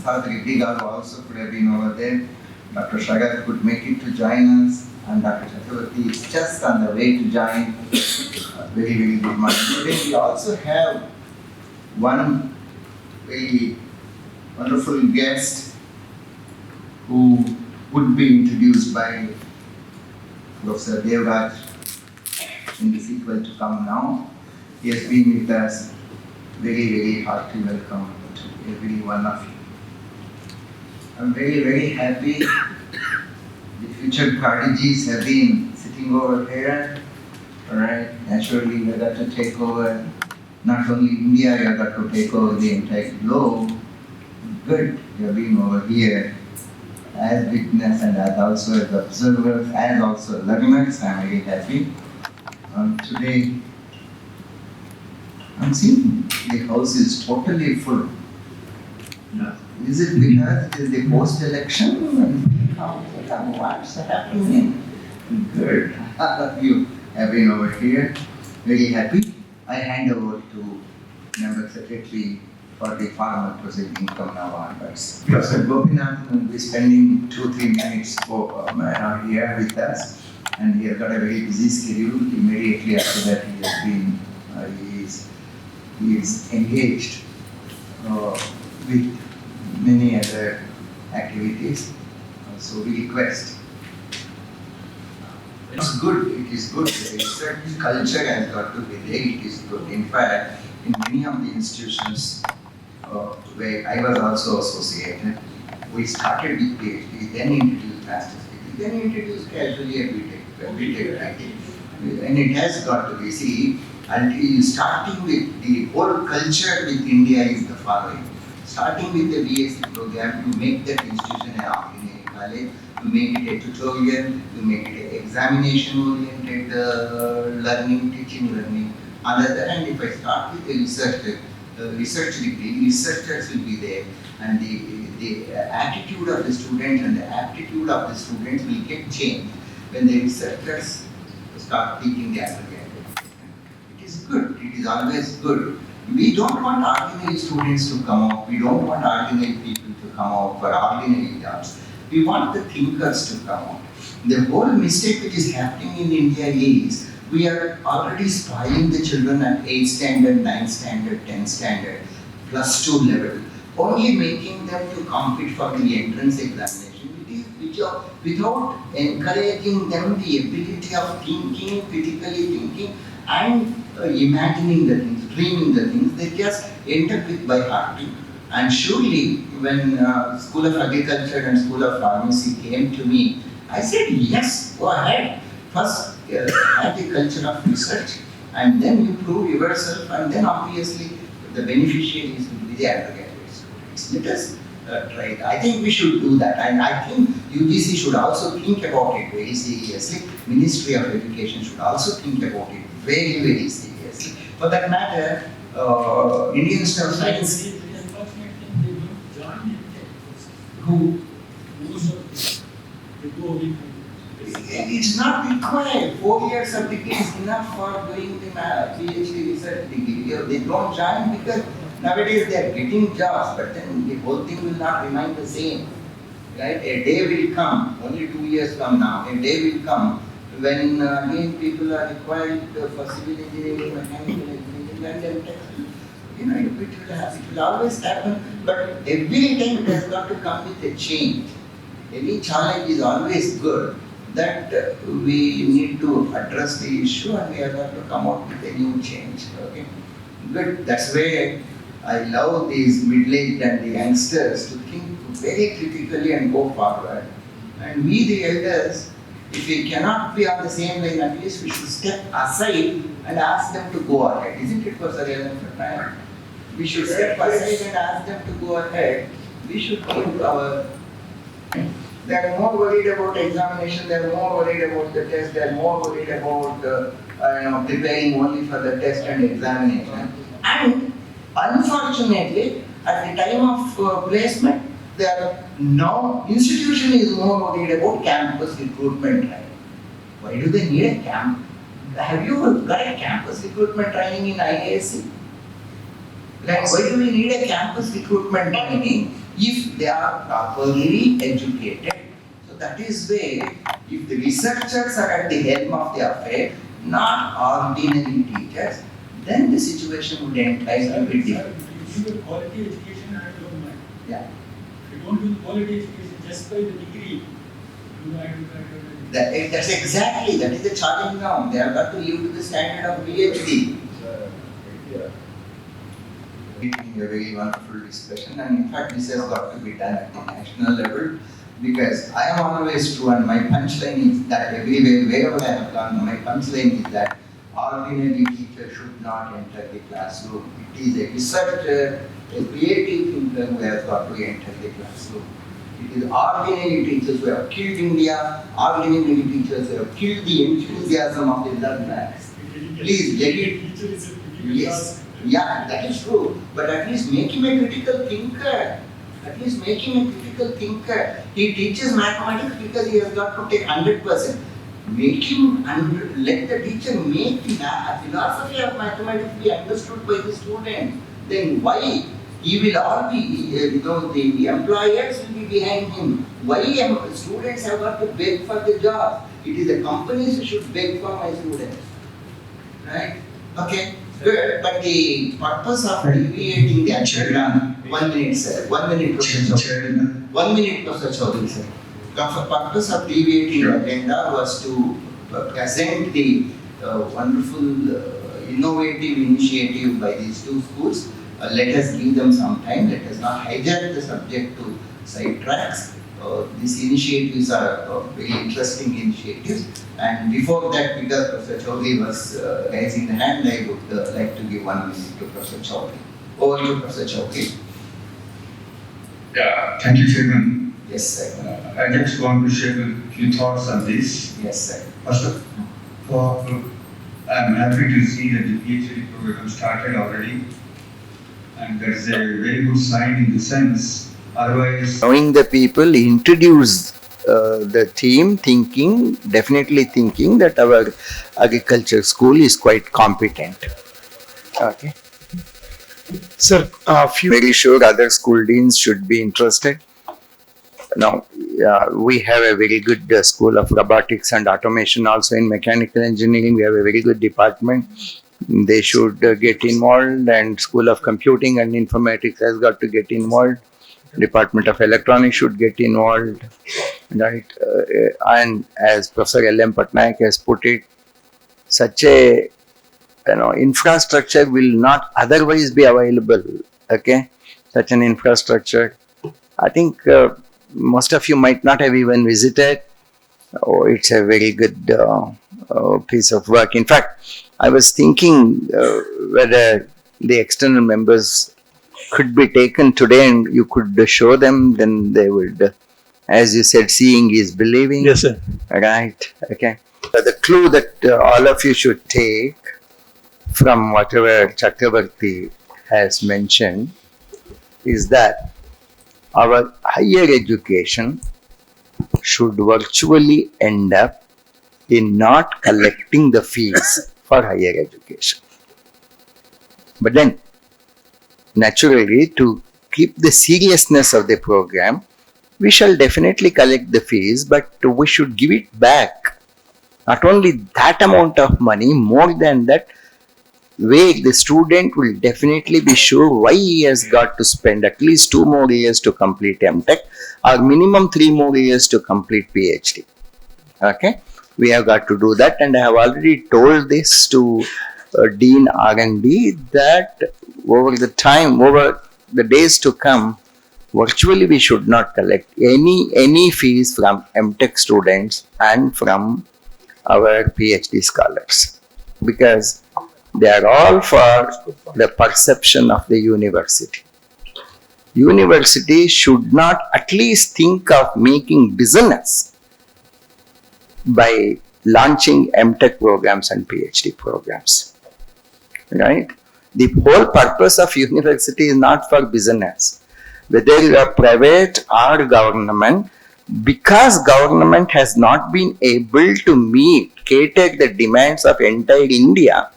Father Reddy Garu also could have been over there. Dr. Shagat could make it to join us, and Dr. Chakravarti is just on the way to join. Very, very good morning. Today we also have one very wonderful guest who would be introduced by Professor Devraj in the sequel to come now. He has been with us. Very, very hearty welcome to every one of you. I'm very, very happy the future prodigies have been sitting over here. Alright, naturally we got to take over not only India, we got to take over the entire globe. Good, you have been over here as witness and as also as observers, as also learners. I'm very happy. Today, I'm seeing the house is totally full. No. Is it because it is the post-election? What's happening? Good. All of you have been over here. Very happy. I hand over to Member Secretary for the formal proceeding from now onwards. Professor Gopinath will be spending 2-3 minutes here with us, and he has got a very busy schedule. Immediately after that, he has been he is engaged with many other activities. So we request. It's good. It is good. The research culture has got to be there. It is good. In fact, in many of the institutions where I was also associated, we started with PhD, then introduced master's degree, then introduced casually a BTech writing. And it has got to be, see, and starting with the whole culture with India is the following. Starting with the BSc program, you make that institution an engineering college, you make it a tutorial, you make it an examination-oriented learning, teaching learning. Other than, if I start with the research degree, researchers will be there, and the attitude of the students and the aptitude of the students will get changed when the researchers start teaching the undergraduate. It is good. It is always good. We don't want ordinary students to come out. We don't want ordinary people to come out for ordinary jobs. We want the thinkers to come out. The whole mistake which is happening in India is we are already spoiling the children at 8th standard, 9th standard, 10th standard, plus 2 level, only making them to compete for the entrance examination. It is without encouraging them the ability of thinking, critically thinking, and imagining the things, dreaming the things. They just end up with by hearting. And surely, when School of Agriculture and School of Pharmacy came to me, I said, yes, go ahead. First, have the culture of research, and then you prove yourself, and then obviously the beneficiaries will be the undergraduate students. Let us try it. I think we should do that, and I think UGC should also think about it very seriously. Ministry of Education should also think about it very, very seriously. For that matter, Indian Institute of Science. Who? It's not required. 4 years of degree is enough for doing the PhD research degree. They don't join because nowadays they are getting jobs, but then the whole thing will not remain the same. Right? A day will come, only 2 years from now, a day will come when again people are required for civil engineering, mechanical engineering, and then it will always happen, but every time it has got to come with a change. Any challenge is always good. That we need to address the issue, and we have got to come out with a new change. Okay, good. That's where I love these middle-aged and the youngsters to think very critically and go forward. And we, the elders, if we cannot be on the same line, at least we should step aside and ask them to go ahead. Isn't it, Professor? We should step aside and ask them to go ahead. We should keep our. They are more worried about examination, they are more worried about the test, they are more worried about preparing only for the test and examination. And unfortunately, at the time of placement, they are now, institution is more worried about campus recruitment training. Why do they need a camp? Have you got a campus recruitment training in IASC? Like, why do we need a campus recruitment training if they are properly educated. So that is where, if the researchers are at the helm of the affair, not ordinary teachers, then the situation would entirely be different. If you give quality education, I don't mind. Yeah. If you don't give quality education just by the degree, That's exactly, that is the challenge now. They have got to live to the standard of PhD. It's been a very wonderful discussion, and in fact this has got to be done at the national level, because I am always true, and my punchline is that everywhere, wherever I have gone, my punchline is that ordinary teacher should not enter the classroom. It is a researcher, a creative thinker who has got to enter the classroom. It is ordinary teachers who have killed India, ordinary teachers who have killed the enthusiasm of the learners. Please let it. Yes. Yeah, that is true. But at least make him a critical thinker. At least make him a critical thinker. He teaches mathematics because he has got to take 100%. Make him, let the teacher make the philosophy of mathematics be understood by the student. Then why? He will all be, the employers will be behind him. Why students have got to beg for the job? It is the companies who should beg for my students. Right? Okay. Good, but the purpose of deviating the agenda, 1 minute, sir. 1 minute, Professor Chaudhary. 1 minute, Professor Chaudhary, sir. The purpose of deviating the agenda was to present the wonderful, innovative initiative by these two schools. Let us give them some time. Let us not hijack the subject to side tracks. These initiatives are very interesting initiatives. And before that, because Professor Chaudhary was raising the hand, I would like to give 1 minute to Professor Chaudhary. Over to Professor Chaudhary. Yeah, thank you, Chairman. Yes, sir. I just want to share a few thoughts on this. Yes, sir. First of all, I'm happy to see that the PhD program started already, and that's a very good sign in the sense. Otherwise, knowing the people, introduce the team, definitely thinking that our agriculture school is quite competent. Okay. Sir, very sure other school deans should be interested. Now, we have a very good school of robotics and automation also in mechanical engineering. We have a very good department. They should get involved, and School of Computing and Informatics has got to get involved. Department of Electronics should get involved, right? And as Professor L.M. Patnaik has put it, such a infrastructure will not otherwise be available. Okay, such an infrastructure. I think most of you might not have even visited. Oh, it's a very good piece of work. In fact, I was thinking whether the external members could be taken today and you could show them, then they would, as you said, seeing is believing. Yes, sir. Right. Okay. The clue that all of you should take from whatever Chakravarti has mentioned is that our higher education should virtually end up in not collecting the fees for higher education. But then, naturally, to keep the seriousness of the program, we shall definitely collect the fees, but we should give it back. Not only that amount of money, more than that, where the student will definitely be sure why he has got to spend at least 2 more years to complete MTech or minimum 3 more years to complete PhD. Okay, we have got to do that, and I have already told this to Dean R&D that over the days to come, virtually we should not collect any fees from MTech students and from our PhD scholars, because they are all for the perception of the university. University should not at least think of making business by launching MTech programs and PhD programs. Right? The whole purpose of university is not for business, whether you are private or government, because government has not been able to cater the demands of entire India.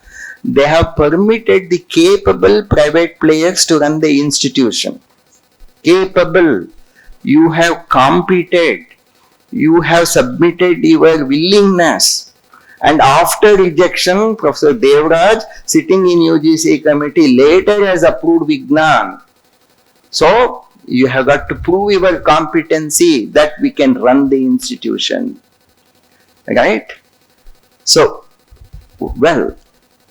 They have permitted the capable private players to run the institution. capable, you have competed, you have submitted your willingness. And after rejection, Professor Devraj, sitting in UGC committee, later has approved Vignan. So, you have got to prove your competency that we can run the institution. Right? So, well,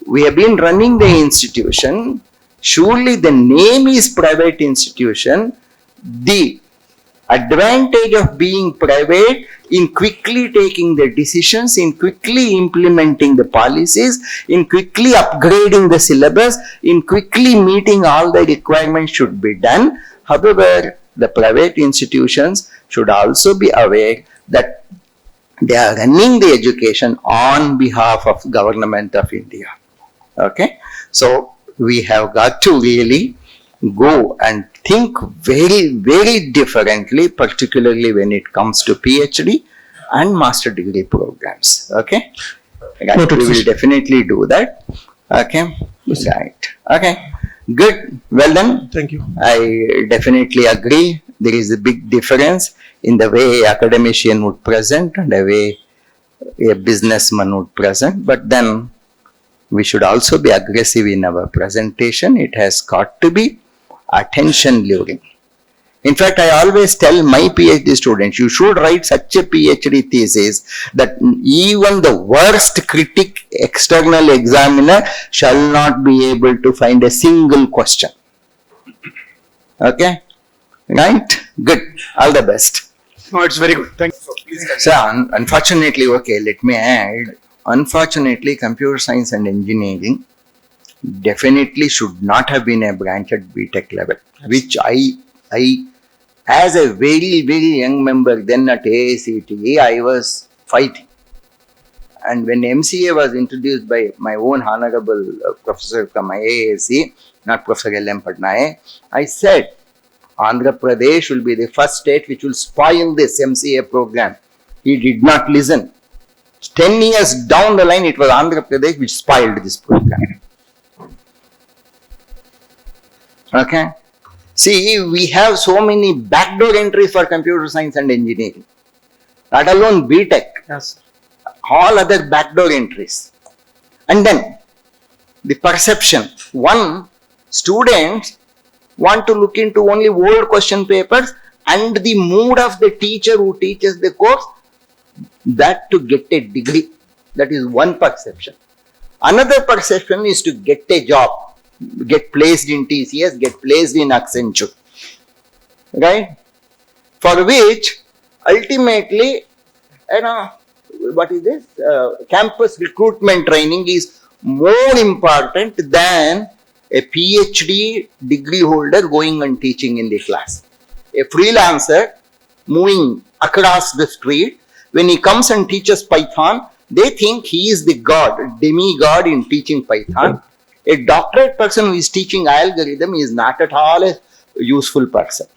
we have been running the institution. Surely the name is private institution. The advantage of being private in quickly taking the decisions, in quickly implementing the policies, in quickly upgrading the syllabus, in quickly meeting all the requirements should be done. However, the private institutions should also be aware that they are running the education on behalf of Government of India. Okay? So, we have got to really go and think very, very differently, particularly when it comes to PhD and master degree programs. Okay? Right. Noted, We will sir. definitely do that. Okay? Right. Okay. Good. Well done. Thank you. I definitely agree. There is a big difference in the way academician would present and the way a businessman would present. But then we should also be aggressive in our presentation. It has got to be attention luring. In fact, I always tell my PhD students, you should write such a PhD thesis that even the worst critic, external examiner shall not be able to find a single question. Okay? Right? Good. All the best. No, it's very good. Thank you. So, unfortunately, okay, let me add, unfortunately, computer science and engineering definitely should not have been a branch at BTech level, which I as a very, very young member then at AICTE, I was fighting. And when MCA was introduced by my own honorable professor from IASC, not Professor L.M. Patnaik, I said, Andhra Pradesh will be the first state which will spoil this MCA program. He did not listen. 10 years down the line, it was Andhra Pradesh which spoiled this program. Okay? See, we have so many backdoor entries for computer science and engineering. Not alone BTech, Yes. all other backdoor entries. And then, the perception. One, students want to look into only old question papers and the mood of the teacher who teaches the course, that to get a degree. That is one perception. Another perception is to get a job, get placed in TCS, get placed in Accenture. Right? For which, ultimately, what is this? Campus recruitment training is more important than a PhD degree holder going and teaching in the class. A freelancer moving across the street, when he comes and teaches Python, they think he is the god, demigod in teaching Python. A doctorate person who is teaching algorithm is not at all a useful person.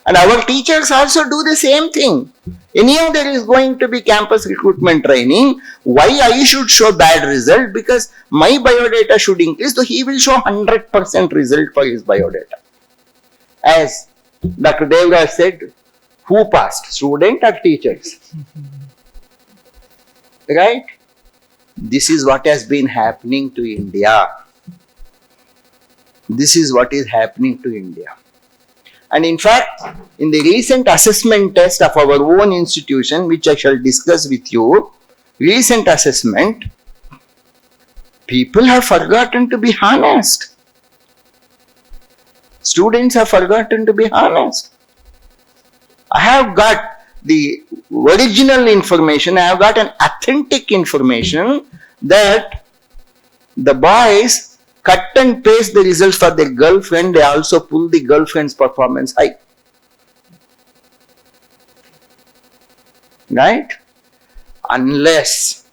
And our teachers also do the same thing. Anyhow, there is going to be campus recruitment training. Why I should show bad result? Because my biodata should increase, so he will show 100% result for his biodata. As Dr. Devraj said, who passed? Student or teachers? Right? This is what has been happening to India. This is what is happening to India. And in fact, in the recent assessment test of our own institution, which I shall discuss with you, recent assessment, people have forgotten to be honest. Students have forgotten to be honest. I have got the original information, I have got an authentic information that the boys cut and paste the results for their girlfriend, they also pull the girlfriend's performance high. Right? Unless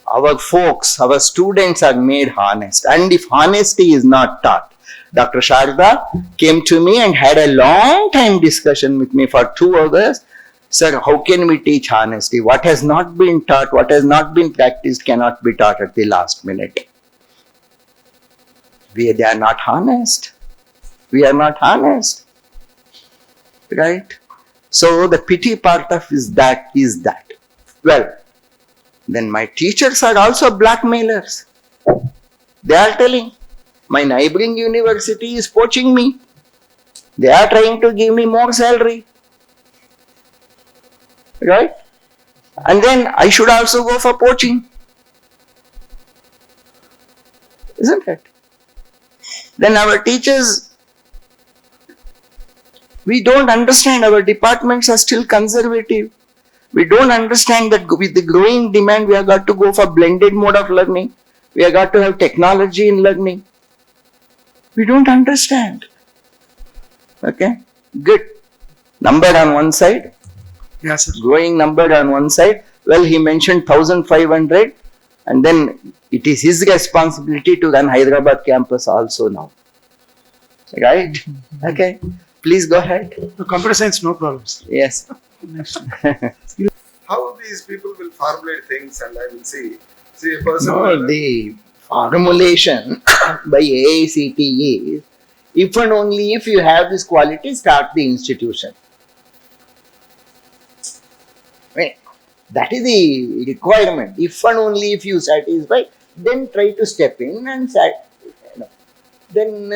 our folks, our students are made honest. And if honesty is not taught, Dr. Sharda came to me and had a long time discussion with me for 2 hours. Sir, how can we teach honesty? What has not been taught, what has not been practiced cannot be taught at the last minute. They are not honest. We are not honest. Right? So the pity part of is that. Well, then my teachers are also blackmailers. They are telling, my neighboring university is poaching me. They are trying to give me more salary. Right? And then I should also go for poaching. Isn't it? Then our teachers, we don't understand, our departments are still conservative. We don't understand that with the growing demand, we have got to go for blended mode of learning. We have got to have technology in learning. We don't understand. Okay? Good. Number on one side. Yes, sir. Growing number on one side. Well, he mentioned 1,500, and then it is his responsibility to run Hyderabad campus also now. Right? Okay. Please go ahead. The computer science, no problems. Yes. Next. How these people will formulate things, and I will see a person No, will, the formulation by AICTE is, if and only if you have this quality, start the institution. Right? That is the requirement. If and only if you satisfy, then try to step in and then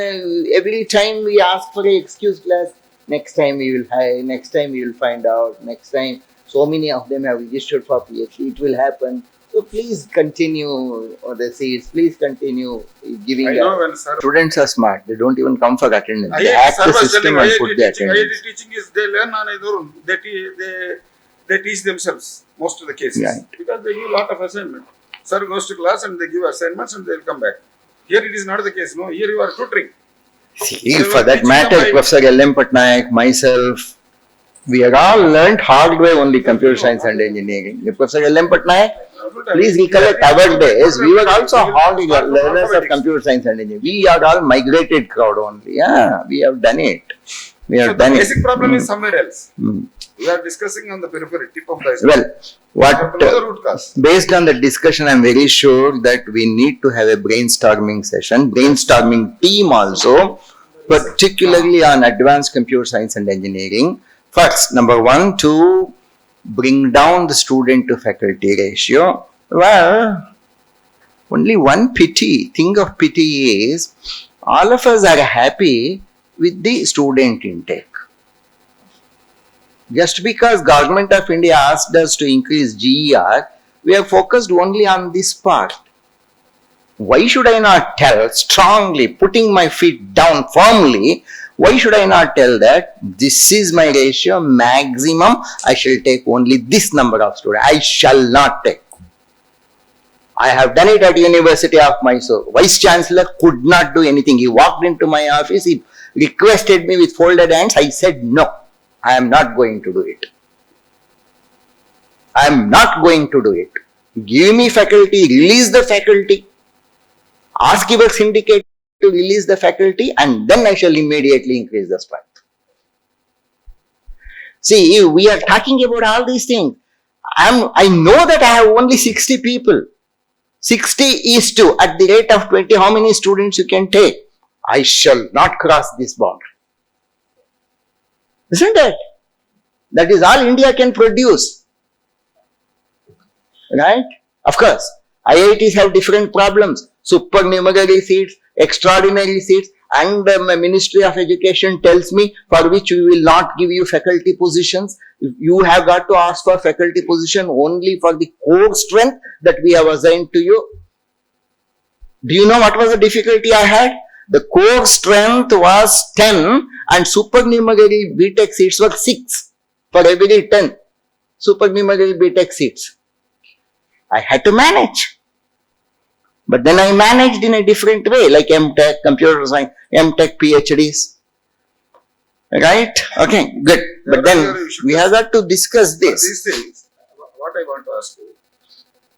every time we ask for an excuse class, next time we will hire, next time we will find out, next time so many of them have registered for PhD, it will happen. So please continue the seats, please continue giving I know when sir, students are smart, they don't even come for attendance. They IIT hack sir the was system telling and put the attendance. IIT teaching is they learn on their own. They teach themselves most of the cases Right. because they give a lot of assignment. Sir goes to class and they give assignments and they will come back. Here it is not the case. No, here you are tutoring. See, They for were that teaching matter, them by- Professor L.M. Patnaik, myself, we have all learnt hard way only computer science and engineering. Professor L.M. Patnaik, please recollect our days, we were also hard learners of computer science and engineering. We are all migrated crowd only. Yeah, we have done it. We So have the done basic it. problem is somewhere else. Mm. We are discussing on the periphery, tip of the iceberg. Well, what the root cause. based on the discussion, I'm very sure that we need to have a brainstorming session, brainstorming team also, particularly on advanced computer science and engineering. First, number one, to bring down the student to faculty ratio. Well, only one thing of pity is, all of us are happy with the student intake. Just because Government of India asked us to increase GER, we are focused only on this part. Why should I not tell strongly, putting my feet down firmly, why should I not tell that this is my ratio, maximum, I shall take only this number of students, I shall not take. I have done it at University of Mysore. Vice-Chancellor could not do anything. He walked into my office, he requested me with folded hands, I said no. I am not going to do it. I am not going to do it. Give me faculty, release the faculty. Ask your syndicate to release the faculty and then I shall immediately increase the strength. See, we are talking about all these things. I know that I have only 60 people. 60 is to, at the rate of 20, how many students you can take? I shall not cross this boundary. Isn't it? That is all India can produce. Right? Of course, IITs have different problems. Supernumerary seats, extraordinary seats, and the Ministry of Education tells me for which we will not give you faculty positions. You have got to ask for faculty position only for the core strength that we have assigned to you. Do you know what was the difficulty I had? The core strength was 10 and supernumerary BTech seats were 6 for every 10 supernumerary BTech seats. I had to manage. But then I managed in a different way, like MTech, computer science, MTech PhDs. Right? Okay, good. But then we have got to discuss But this. these things, what I want to ask you,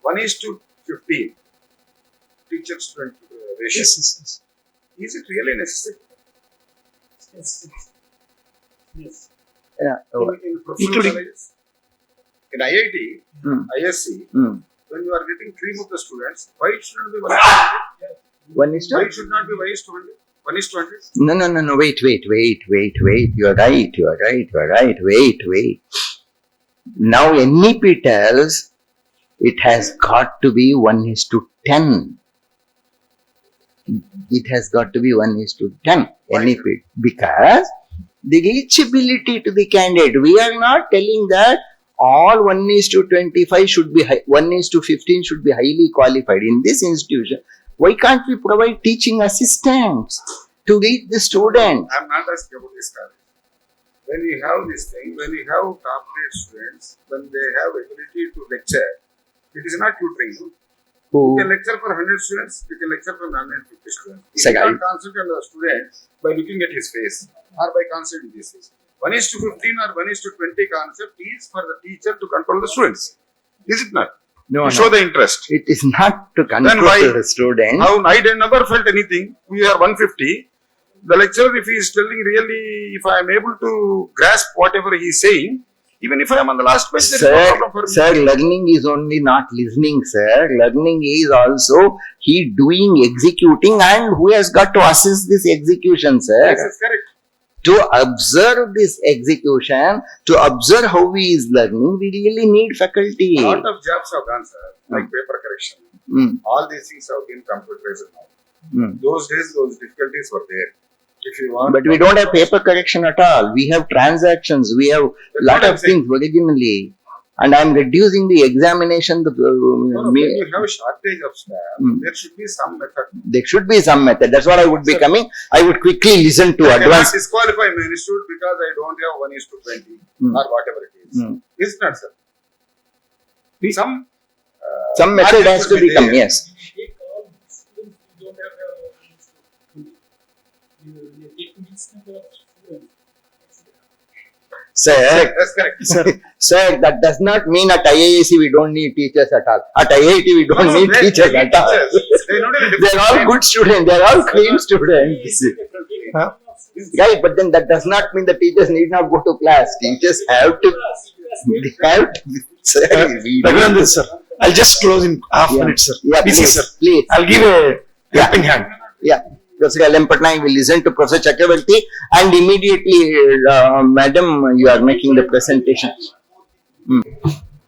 1:15 teacher-student ratio. Yes. Is it really necessary? Yes. Yes. Yeah. In professional Including- colleges? In IIT, Hmm. ISC, Hmm. when you are getting cream of the students, why it should not be 1:100? One is Why to it should not be 1:100? 1:100? No. Wait. You're right. Wait. Now NEP tells it has got to be 1:10. It has got to be 1:10 Why? NEP because the reachability to the candidate. We are not telling that all 1:25 should be 1:15 should be highly qualified in this institution. Why can't we provide teaching assistants to reach the student? I'm not asking about this college. When we have this thing, when we have top grade students, when they have ability to lecture, it is not tutoring. No? You can lecture for 100 students, you can lecture for 150 students. You Second. can't concentrate on the student by looking at his face or by concentrating his face. 1:15 or 1:20 concept is for the teacher to control the students. Is it not? No, To show the interest. It is not to Then control why- the student. Now, I never felt anything. We are 150. The lecturer, if he is telling really, if I am able to grasp whatever he is saying, even if I am on the last page, there is no problem for me. Sir, learning is only not listening, sir. Learning is also he doing, executing, and who has got to assess this execution, sir. Yes, that's correct. To observe this execution, to observe how he is learning, we really need faculty. A lot of jobs have gone, sir, like paper correction. Mm, All these things have been computerized now. mm. Those days, those difficulties were there. If you want, But we don't have paper correction at all. We have transactions. We have That's lot what I'm of things originally. And I'm reducing the examination. no, when you have a shortage of staff, Mm. there should be some method. There should be some method. That's what I would be coming. I would quickly listen to I cannot advance. disqualify my institute because I don't have 1:20 Mm. or whatever it is. Mm. Is not, sir. Some Some method logic has to should be become, there. yes. Take all students, we don't have you take mixed number of students. Sir, That's correct. sir, that does not mean at IAC we don't need teachers at all. At IIT we don't No, need they- teachers they at need all. teachers. They know the They're all good students. They're all clean students. Huh? Right, but then that does not mean the teachers need not go to class. Teachers have to. They have to. Sir, we Raghunath sir, I'll just close in half Yeah. minute, sir. Yeah, Please, please, sir. please. I'll give a helping hand. Yeah. Professor L.M. Patnaik will listen to Professor Chakravarti and immediately, Madam, you are making the presentation.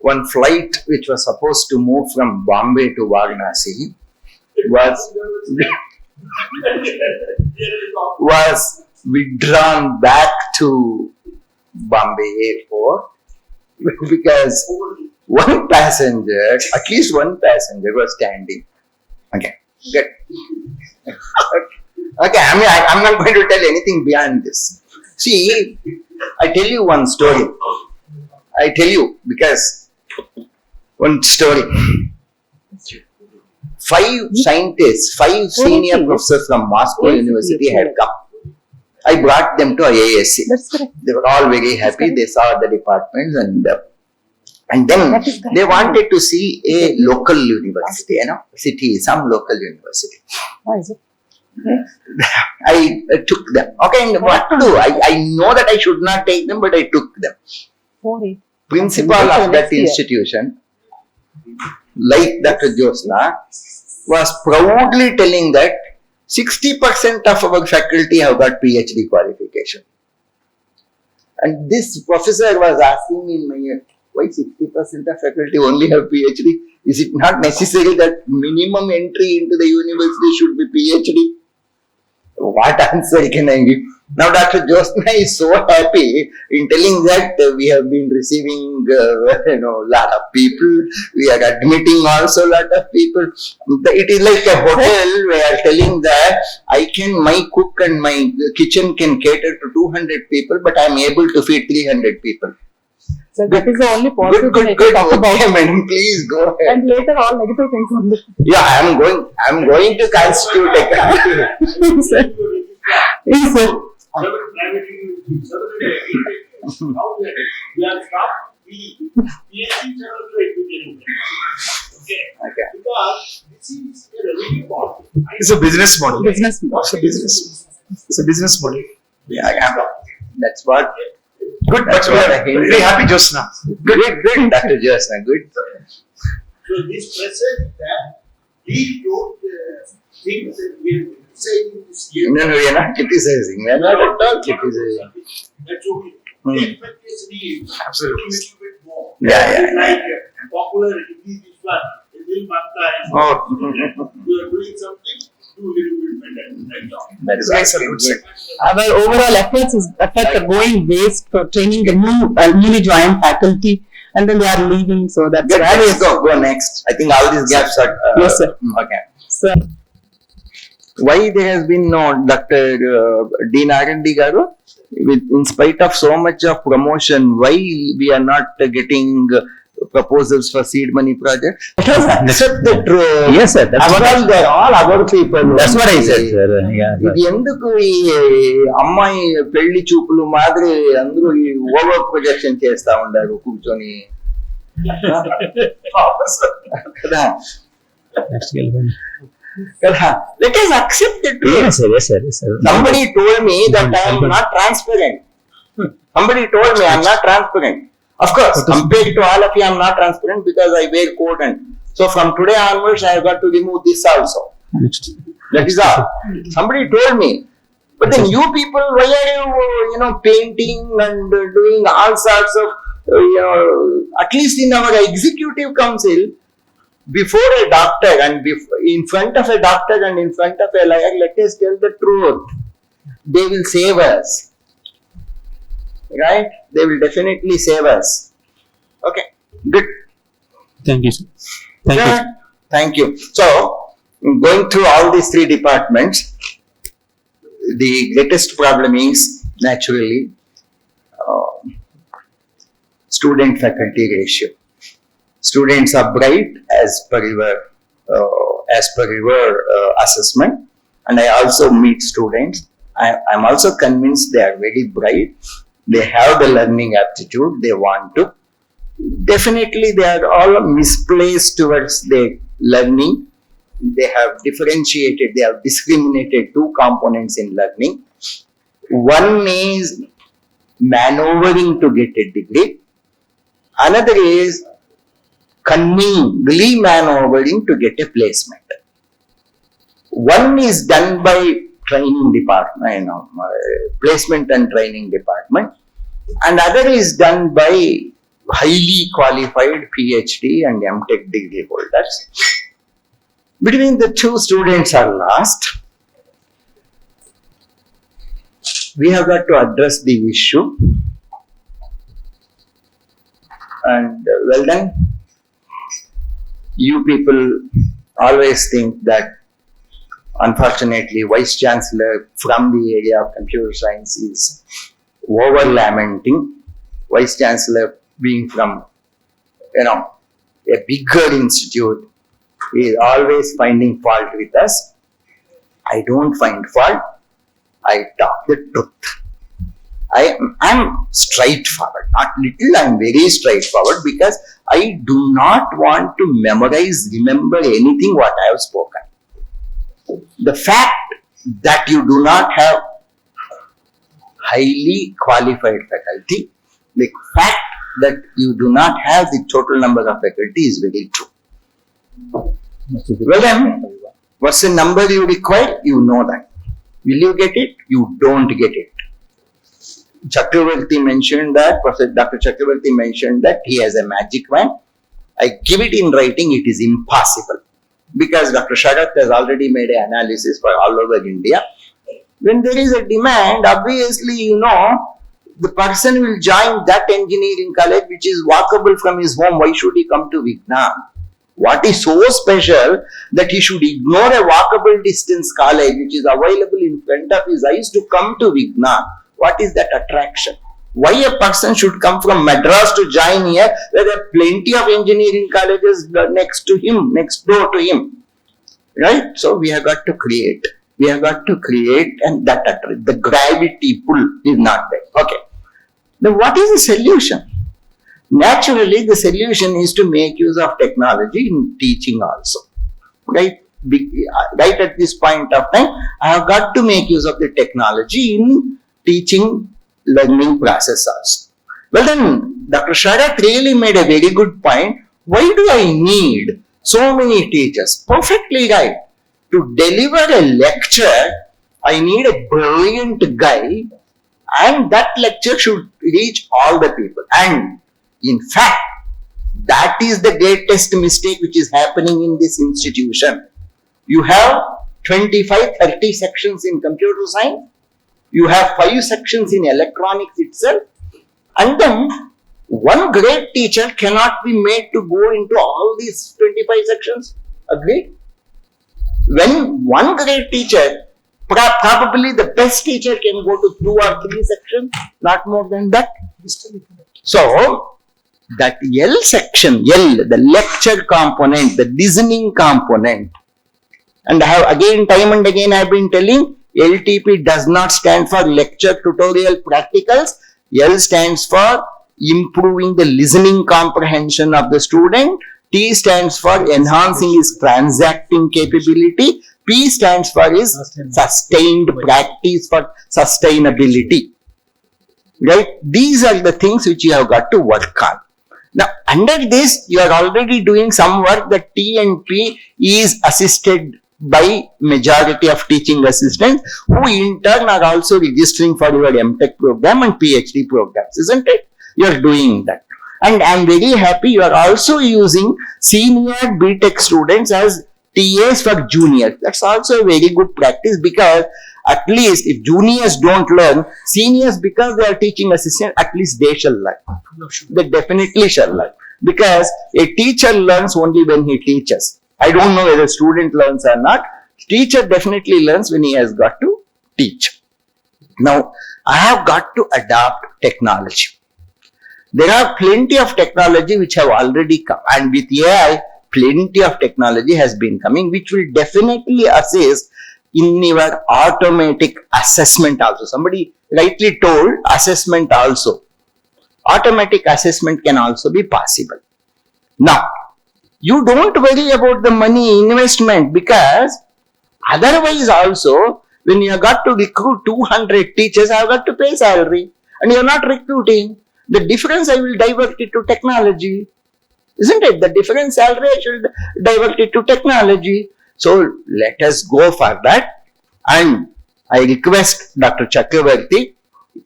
One flight which was supposed to move from Bombay to Varanasi was withdrawn back to Bombay airport because one passenger, at least one passenger was standing. Okay, good. Okay, I mean, I'm not going to tell anything beyond this. See, I tell you one story. I tell you because one story. 5 scientists, 5 senior professors from Moscow University had come. I brought them to IASC. That's correct. They were all very happy. They saw the departments and then That is correct. they wanted to see a local university, city, some local university. Why is it? I took them. Okay, and what to do? I know that I should not take them, but I took them. 4-8. Principal Okay, of that next year. institution, like Dr. Josna, was proudly telling that 60% of our faculty have got PhD qualification. And this professor was asking me in my ear, why 60% of faculty only have PhD? Is it not necessary that minimum entry into the university should be PhD? What answer can I give? Now Dr. Josna is so happy in telling that we have been receiving lot of people. We are admitting also lot of people. It is like a hotel where telling that my cook and my kitchen can cater to 200 people, but I am able to feed 300 people. So that is the only positive Good, thing I good. can talk about. Okay, madam, please go ahead. And later all negative things only. Yeah, I'm going to constitute a committee. Sir. Yes, sir. Several private universities, now that we are stopped, we PhD several to okay. Okay. Because this is a revenue model. It's a business model. Business. It's a business. It's a business model. Yeah. That's what. Good, That's but what we I are hate. very happy just now. Good, Dr. Josna, good. So this present that we don't think that we are criticizing this year. No, we are not criticizing. We are not at all criticizing. That's okay. Hmm. The expectation is Absolutely. a little bit more. Yeah. Like popular Hindi this one, Hindi Bhakta is Oh. you are doing something, do a little bit better. That's all. That is Guys are absolutely good, sir. good. Our overall effort are going waste for training the newly joined faculty, and then they are leaving. So that's Good, let's go next. I think all these gaps are. Yes, sir. Okay. So, Why there has been no Dr. D. Nagabhushan Garu? In spite of so much of promotion, why we are not getting proposals for seed money projects? Accept the truth. Yes, sir. That's Overall, they're all our people. That's what I said, sir. Yeah, sir. ఇది ఎందుకు ఈ అమ్మాయి పెళ్లి చూపులు మాదిరి అందరూ ఈ over projection చేస్తా ఉండారు కూర్చొని కదా Next girl. కదా let us accept the truth. Yes, sir. Yes, sir. Yes, sir. Somebody told me that I am not transparent. Somebody told me I am not transparent. Of course, compared to all of you, I am not transparent because I wear coat and so from today onwards I have got to remove this also. Next. That is all. Somebody told me. But then you people, why are you painting and doing all sorts of, at least in our executive council, before a doctor and in front of a doctor and in front of a lawyer, let us tell the truth. They will save us. Right? They will definitely save us. Okay. Good. Thank you, sir. Thank you. Sure. Thank you. So, going through all these three departments, the greatest problem is naturally student faculty ratio. Students are bright as per your assessment, and I also meet students. I'm also convinced they are very bright. They have the learning aptitude. They want to. Definitely, they are all misplaced towards their learning. They have differentiated, they have discriminated two components in learning. One is maneuvering to get a degree. Another is cunningly maneuvering to get a placement. One is done by training department, placement and training department, and other is done by highly qualified PhD and MTech degree holders. Between the two, students are lost. We have got to address the issue. And well done. You people always think that unfortunately Vice-Chancellor from the area of computer science is over lamenting. Vice-Chancellor being from a bigger institute is always finding fault with us. I don't find fault. I talk the truth. I'm straightforward, not little, I'm very straightforward because I do not want to remember anything what I have spoken. The fact that you do not have highly qualified faculty, the fact that you do not have the total number of faculty is very true. Well then, what's the number you require? You know that. Will you get it? You don't get it. Chakravarti mentioned that, Dr. Chakravarti mentioned that he has a magic wand. I give it in writing, it is impossible. Because Dr. Sharat has already made an analysis for all over India. When there is a demand, obviously, the person will join that engineering college which is walkable from his home. Why should he come to Vignan? What is so special that he should ignore a walkable distance college which is available in front of his eyes to come to Vignan? What is that attraction? Why a person should come from Madras to join here where there are plenty of engineering colleges next door to him? Right? So we have got to create. And that the gravity pull is not there. Okay. Now what is the solution? Naturally, the solution is to make use of technology in teaching also. Right? Right at this point of time, I have got to make use of the technology in teaching learning process also. Well then, Dr. Sharat really made a very good point. Why do I need so many teachers? Perfectly right. to deliver a lecture, I need a brilliant guy, and that lecture should reach all the people. And in fact, that is the greatest mistake which is happening in this institution. You have 25-30 sections in computer science, you have 5 sections in electronics itself, and then one great teacher cannot be made to go into all these 25 sections. Agreed? When one great teacher, probably the best teacher can go to 2 or 3 sections, not more than that. So, that L section, L, the lecture component, the listening component, and I have again, time and again I have been telling, LTP does not stand for lecture, tutorial, practicals. L stands for improving the listening comprehension of the student. T stands for enhancing his transacting capability. P stands for his sustained practice for sustainability. Right? These are the things which you have got to work on. Now, under this, you are already doing some work. The T and P is assisted by majority of teaching assistants who in turn are also registering for your MTech program and PhD programs, isn't it? You are doing that. And I am very happy you are also using senior BTech students as TAs for juniors. That's also a very good practice, because at least if juniors don't learn, seniors, because they are teaching assistants, at least they shall learn. They definitely shall learn. Because a teacher learns only when he teaches. I don't know whether student learns or not. Teacher definitely learns when he has got to teach. Now, I have got to adopt technology. There are plenty of technology which have already come, and with AI, plenty of technology has been coming, which will definitely assist in your automatic assessment also. Somebody rightly told assessment also. Automatic assessment can also be possible. Now, you don't worry about the money investment, because otherwise also, when you have got to recruit 200 teachers, I have got to pay salary, and you are not recruiting. The difference I will divert it to technology. Isn't it? The difference salary I should divert it to technology. So let us go for that. And I request Dr. Chakravarti,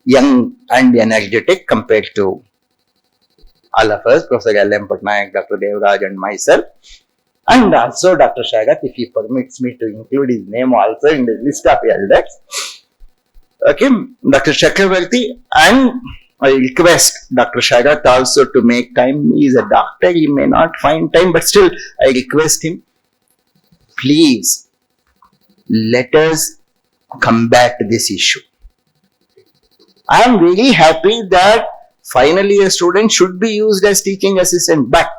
young and energetic compared to all of us, Professor L.M. Patnaik, Dr. Devraj and myself, and also Dr. Shagat, if he permits me to include his name also in the list of elders. Okay, Dr. Chakravarti, and I request Dr. Shagat also to make time. He is a doctor, he may not find time, but still I request him, please let us combat this issue. I am very happy that finally a student should be used as teaching assistant, but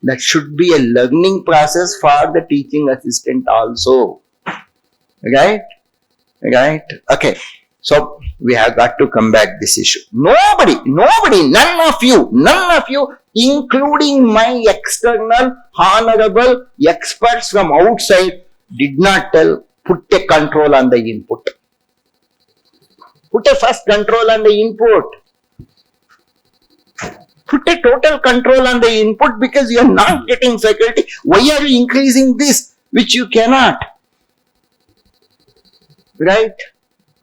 that should be a learning process for the teaching assistant also. Right? Right? Okay. So, we have got to combat this issue. Nobody, none of you, including my external honorable experts from outside, did not tell, put a control on the input. Put a first control on the input. Put a total control on the input, because you are not getting faculty. Why are you increasing this, which you cannot? Right?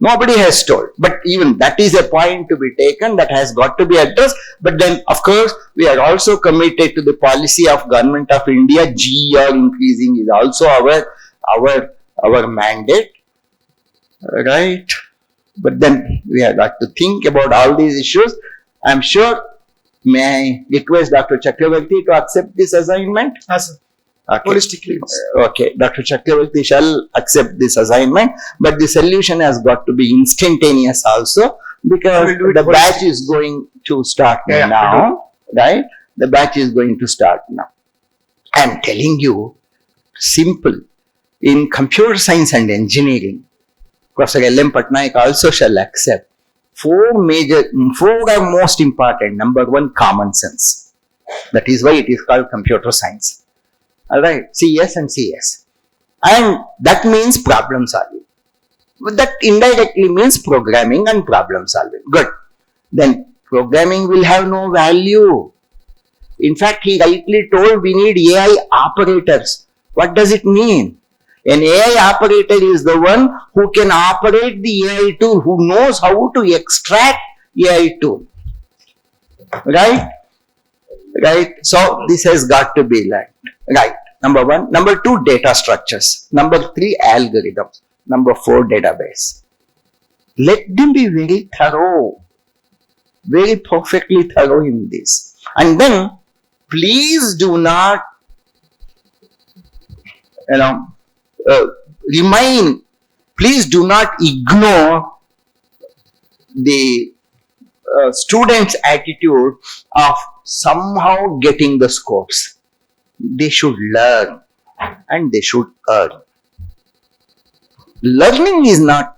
Nobody has told, but even that is a point to be taken, that has got to be addressed. But then, of course, we are also committed to the policy of Government of India. GER increasing is also our mandate, right? But then we have got to think about all these issues. I am sure. May I request Dr. Chakravarti to accept this assignment? Yes, sir. Okay. Holistically. Okay, Dr. Chakravarti shall accept this assignment, but the solution has got to be instantaneous also, because the batch is going to start now, right? The batch is going to start now. I am telling you, simple. In computer science and engineering, Professor L.M. Patnaik also shall accept four are most important. Number one, common sense. That is why it is called computer science. Alright, CS and CS. And that means problem solving. But that indirectly means programming and problem solving. Good. Then programming will have no value. In fact, he rightly told we need AI operators. What does it mean? An AI operator is the one who can operate the AI tool, who knows how to extract AI tool. Right? Right? So this has got to be learned. Right. Number one. Number two, data structures. Number three, algorithms. Number four, database. Let them be very thorough. Very perfectly thorough in this. And then, please do not, please do not ignore the students' attitude of somehow getting the scores. They should learn and they should earn. Learning is not,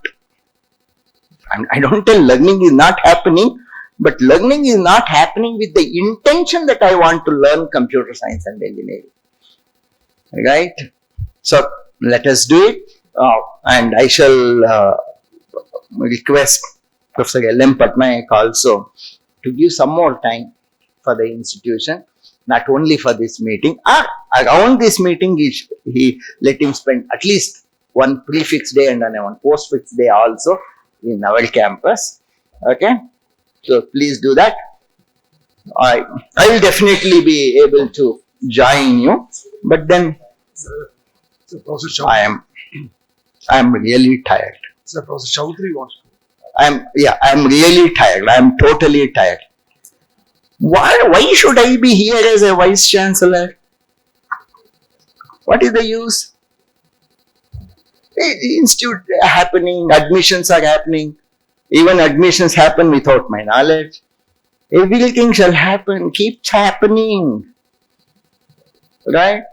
I don't tell learning is not happening, but learning is not happening with the intention that I want to learn computer science and engineering. Right? So, let us do it. And I shall request Professor L.M. Patnaik also to give some more time for the institution, not only for this meeting. Around this meeting, he let him spend at least one prefix day and one postfix day also in our campus. Okay? So please do that. I will definitely be able to join you, but then I am really tired. Sir, Professor Chaudhary wants to. I'm really tired. I'm totally tired. Why should I be here as a Vice-Chancellor? What is the use? The institute happening, admissions are happening. Even admissions happen without my knowledge. Everything shall happen, keeps happening. Right?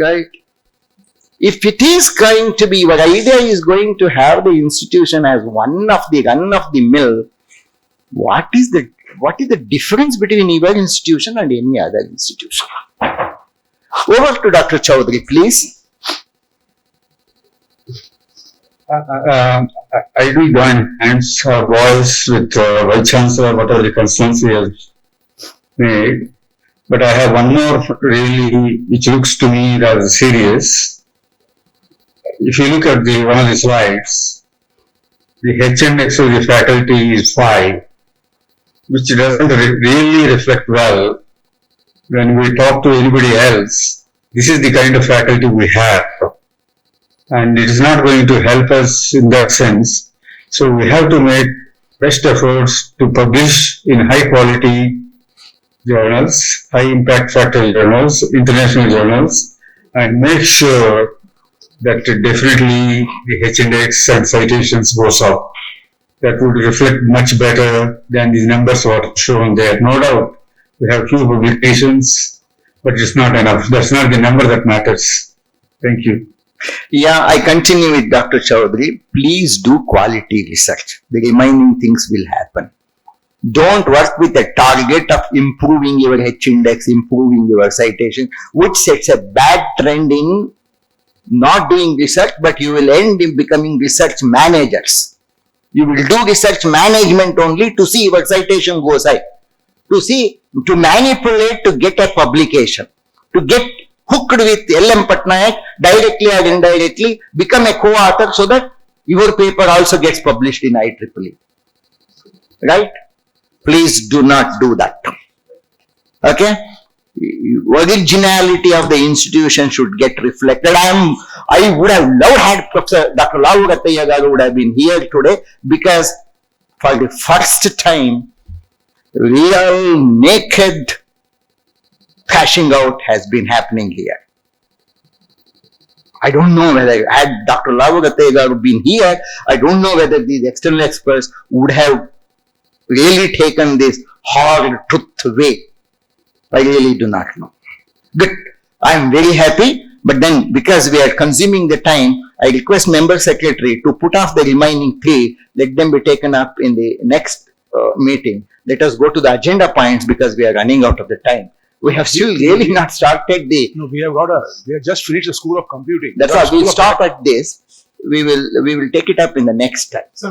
Right? If it is going to be, your idea is going to have the institution as one of the run of the mill, what is the difference between your institution and any other institution? Over to Dr. Chaudhary, please. I do join hands or voice with Vice-Chancellor, whatever the concerns he has made. But I have one more really, which looks to me rather serious. If you look at one of the slides, the H-index of the faculty is 5, which doesn't really reflect well when we talk to anybody else. This is the kind of faculty we have. And it is not going to help us in that sense. So we have to make best efforts to publish in high quality journals, high impact factor journals, international journals, and make sure that definitely the H-index and citations goes up. That would reflect much better than these numbers what shown there. No doubt, we have few publications, but it's not enough. That's not the number that matters. Thank you. Yeah, I continue with Dr. Chaudhary. Please do quality research. The remaining things will happen. Don't work with a target of improving your H-index, improving your citation, which sets a bad trend in not doing research, but you will end in becoming research managers. You will do research management only to see your citation goes high, to manipulate to get a publication, to get hooked with L.M. Patnaik directly or indirectly, become a co-author so that your paper also gets published in IEEE. Right? Please do not do that. Okay? Originality of the institution should get reflected. I would have loved had Professor Dr. Nagabhushan Garu would have been here today, because for the first time, real naked cashing out has been happening here. I don't know whether had Dr. Nagabhushan Garu been here, I don't know whether these external experts would have really taken this hard truth way. I really do not know. Good. I am very happy, but then because we are consuming the time, I request Member Secretary to put off the remaining 3, let them be taken up in the next meeting. Let us go to the agenda points because we are running out of the time. We have still really not started the... No, we have just finished the School of Computing. That's why we'll stop at this. We will take it up in the next time.